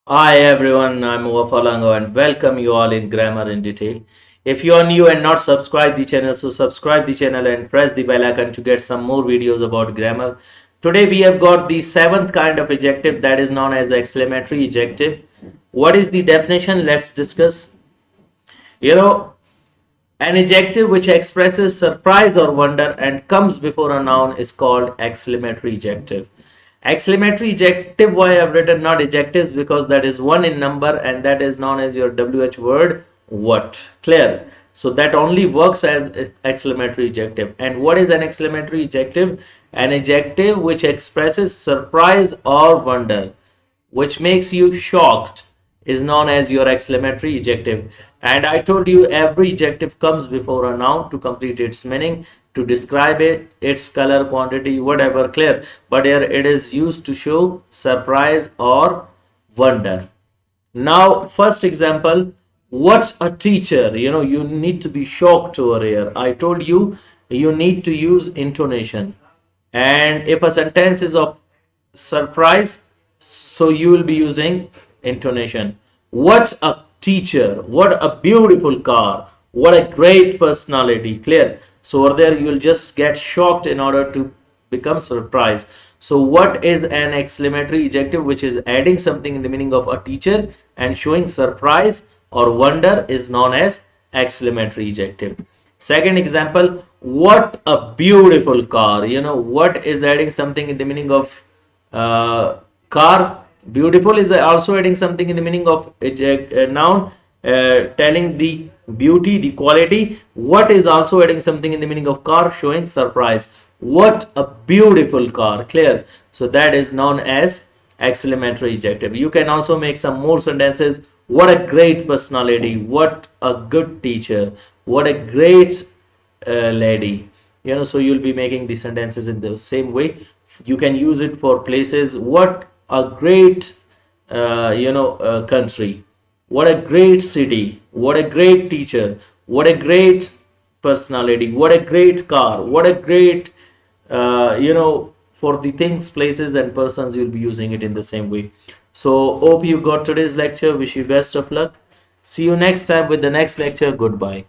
Hi everyone, I'm Wafalango and welcome you all in Grammar in Detail. If you are new and not subscribe the channel, so subscribe the channel and press the bell icon to get some more videos about grammar. Today we have got the seventh kind of adjective that is known as the exclamatory adjective. What is the definition? Let's discuss. You know, an adjective which expresses surprise or wonder and comes before a noun is called exclamatory adjective. Exclamatory adjective, why I've written not adjectives, because that is one in number and that is known as your WH word, what. Clear? So that only works as exclamatory adjective. And what is an exclamatory adjective? An adjective which expresses surprise or wonder, which makes you shocked, is known as your exclamatory adjective. And I told you every adjective comes before a noun to complete its meaning, to describe it, its color, quantity, whatever. Clear? But here it is used to show surprise or wonder. Now, first example, what a teacher. You need to be shocked over here. I told you you need to use intonation. And if a sentence is of surprise, so you will be using intonation. What a teacher, what a beautiful car, what a great personality. Clear? So over there you will just get shocked in order to become surprised. So what is an exclamatory adjective which is adding something in the meaning of a teacher and showing surprise or wonder is known as exclamatory adjective. Second example, what a beautiful car. What is adding something in the meaning of car. Beautiful is also adding something in the meaning of noun, telling the beauty, the quality. What is also adding something in the meaning of car, showing surprise. What a beautiful car. Clear? So that is known as exclamatory adjective. You can also make some more sentences. What a great personality. What a good teacher. What a great lady. So you'll be making the sentences in the same way. You can use it for places. What a great country. What a great city. What a great teacher. What a great personality. What a great car. What a great for the things, places and persons, you'll be using it in the same way. So hope you got today's lecture. Wish you best of luck. See you next time with the next lecture. Goodbye.